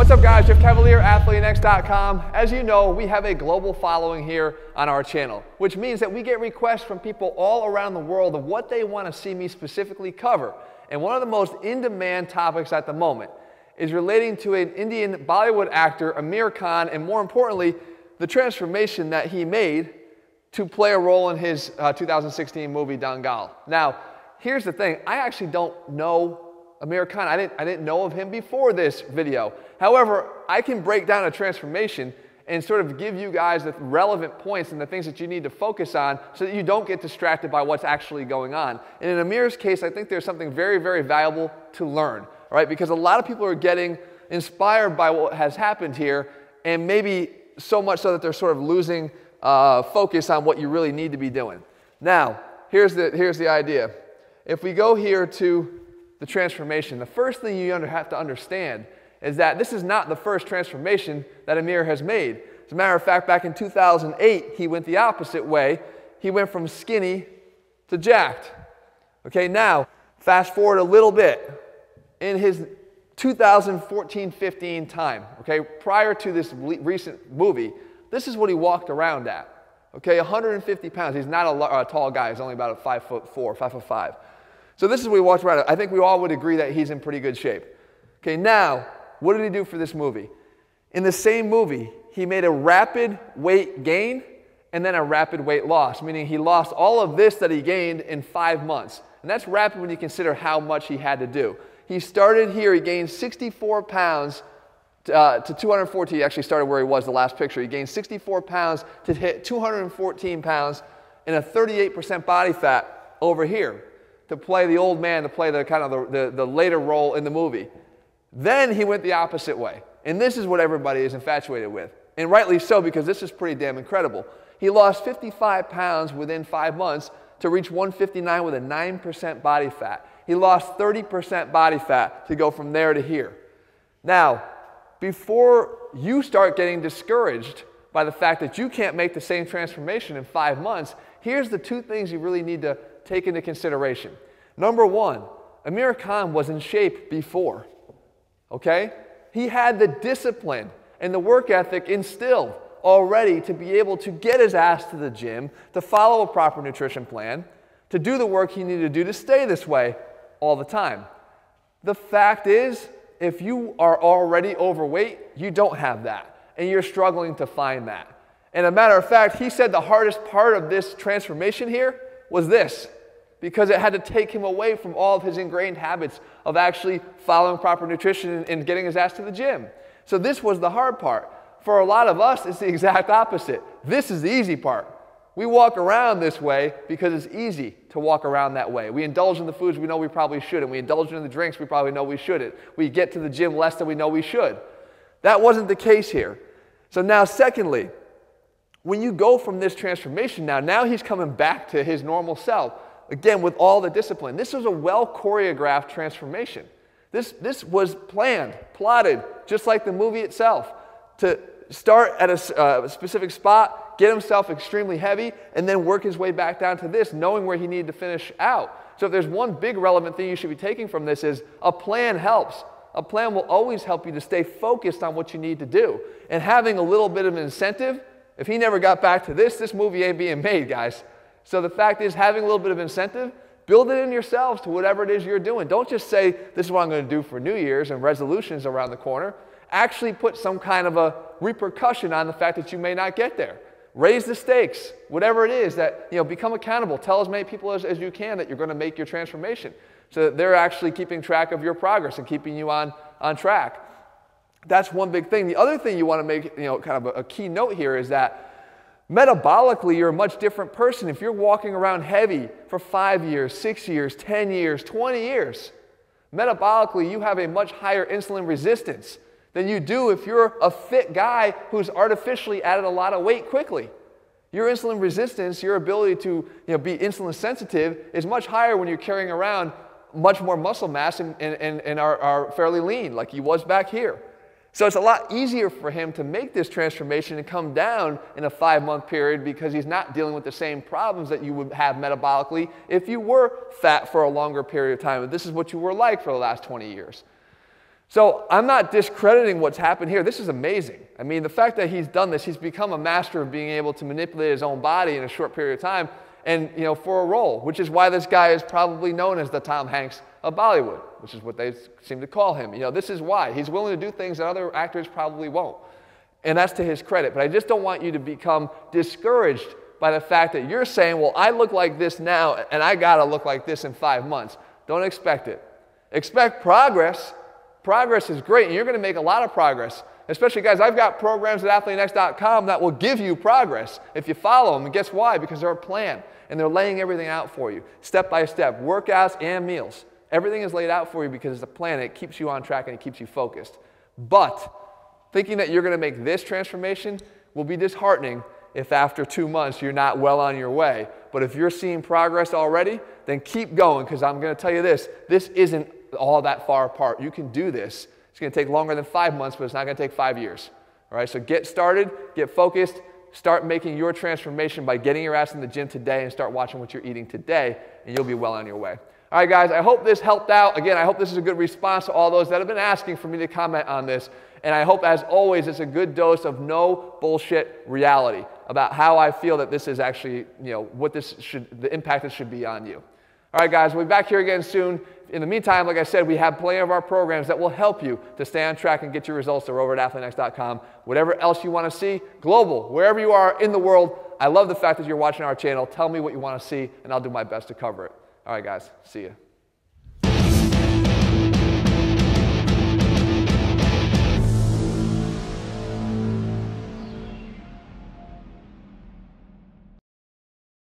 What's up guys, Jeff Cavalier, ATHLEAN-X.com. As you know, we have a global following here on our channel, which means that we get requests from people all around the world of what they want to see me specifically cover. And one of the most in-demand topics at the moment is relating to an Indian Bollywood actor, Aamir Khan, and more importantly, the transformation that he made to play a role in his 2016 movie, Dangal. Now, here's the thing, I actually don't know Aamir Khan. I didn't know of him before this video. However, I can break down a transformation and sort of give you guys the relevant points and the things that you need to focus on so that you don't get distracted by what's actually going on. And in Aamir's case, I think there's something very, very valuable to learn, right? Because a lot of people are getting inspired by what has happened here, and maybe so much so that they're sort of losing focus on what you really need to be doing. Now, here's the idea. If we go here to the transformation, the first thing you have to understand is that this is not the first transformation that Aamir has made. As a matter of fact, back in 2008, he went the opposite way. He went from skinny to jacked. Okay, now, fast forward a little bit. In his 2014-15 time, okay, prior to this recent movie, this is what he walked around at. Okay, 150 pounds. He's not a tall guy. He's only about 5'4", 5'5". So this is what he walked around at. I think we all would agree that he's in pretty good shape. Okay, now, what did he do for this movie? In the same movie, he made a rapid weight gain and then a rapid weight loss, meaning he lost all of this that he gained in 5 months. And that's rapid when you consider how much he had to do. He started here, he gained 64 pounds to 214. He actually started where he was the last picture. He gained 64 pounds to hit 214 pounds and a 38% body fat over here to play the old man, to play the kind of the later role in the movie. Then he went the opposite way. And this is what everybody is infatuated with. And rightly so, because this is pretty damn incredible. He lost 55 pounds within 5 months to reach 159 with a 9% body fat. He lost 30% body fat to go from there to here. Now, before you start getting discouraged by the fact that you can't make the same transformation in 5 months, here's the 2 things you really need to take into consideration. Number 1, Aamir Khan was in shape before, okay? He had the discipline and the work ethic instilled already to be able to get his ass to the gym, to follow a proper nutrition plan, to do the work he needed to do to stay this way all the time. The fact is, if you are already overweight, you don't have that, and you're struggling to find that. And a matter of fact, he said the hardest part of this transformation here was this, because it had to take him away from all of his ingrained habits of actually following proper nutrition and getting his ass to the gym. So this was the hard part. For a lot of us, it's the exact opposite. This is the easy part. We walk around this way because it's easy to walk around that way. We indulge in the foods we know we probably shouldn't. We indulge in the drinks we probably know we shouldn't. We get to the gym less than we know we should. That wasn't the case here. So now, secondly, when you go from this transformation now he's coming back to his normal self, again, with all the discipline. This was a well-choreographed transformation. This was planned, plotted, just like the movie itself, to start at a specific spot, get himself extremely heavy, and then work his way back down to this, knowing where he needed to finish out. So if there's one big relevant thing you should be taking from this is a plan helps. A plan will always help you to stay focused on what you need to do. And having a little bit of an incentive, if he never got back to this movie ain't being made, guys. So the fact is, having a little bit of incentive, build it in yourselves to whatever it is you're doing. Don't just say, this is what I'm going to do for New Year's and resolutions around the corner. Actually put some kind of a repercussion on the fact that you may not get there. Raise the stakes, whatever it is that, become accountable. Tell as many people as you can that you're going to make your transformation so that they're actually keeping track of your progress and keeping you on track. That's one big thing. The other thing you want to make, kind of a key note here is that metabolically, you're a much different person. If you're walking around heavy for 5 years, 6 years, 10 years, 20 years, metabolically, you have a much higher insulin resistance than you do if you're a fit guy who's artificially added a lot of weight quickly. Your insulin resistance, your ability to be insulin sensitive is much higher when you're carrying around much more muscle mass and are fairly lean like he was back here. So it's a lot easier for him to make this transformation and come down in a 5-month period because he's not dealing with the same problems that you would have metabolically if you were fat for a longer period of time. And this is what you were like for the last 20 years. So I'm not discrediting what's happened here. This is amazing. I mean, the fact that he's done this, he's become a master of being able to manipulate his own body in a short period of time and, you know, for a role, which is why this guy is probably known as the Tom Hanks of Bollywood, which is what they seem to call him. You know, this is why. He's willing to do things that other actors probably won't. And that's to his credit. But I just don't want you to become discouraged by the fact that you're saying, well, I look like this now, and I got to look like this in 5 months. Don't expect it. Expect progress. Progress is great, and you're going to make a lot of progress. Especially, guys, I've got programs at ATHLEAN-X.com that will give you progress if you follow them. And guess why? Because they're a plan, and they're laying everything out for you, step by step, workouts and meals. Everything is laid out for you because it's a plan, and it keeps you on track, and it keeps you focused. But thinking that you're going to make this transformation will be disheartening if after 2 months you're not well on your way. But if you're seeing progress already, then keep going, because I'm going to tell you this isn't all that far apart. You can do this. It's going to take longer than 5 months, but it's not going to take 5 years. All right, so get started, get focused, start making your transformation by getting your ass in the gym today and start watching what you're eating today, and you'll be well on your way. All right, guys, I hope this helped out. Again, I hope this is a good response to all those that have been asking for me to comment on this. And I hope, as always, it's a good dose of no bullshit reality about how I feel that this is actually, you know, what this should, the impact this should be on you. All right, guys, we'll be back here again soon. In the meantime, like I said, we have plenty of our programs that will help you to stay on track and get your results. They're over at ATHLEAN-X.com. Whatever else you want to see, global, wherever you are in the world, I love the fact that you're watching our channel. Tell me what you want to see, and I'll do my best to cover it. All right, guys, see you.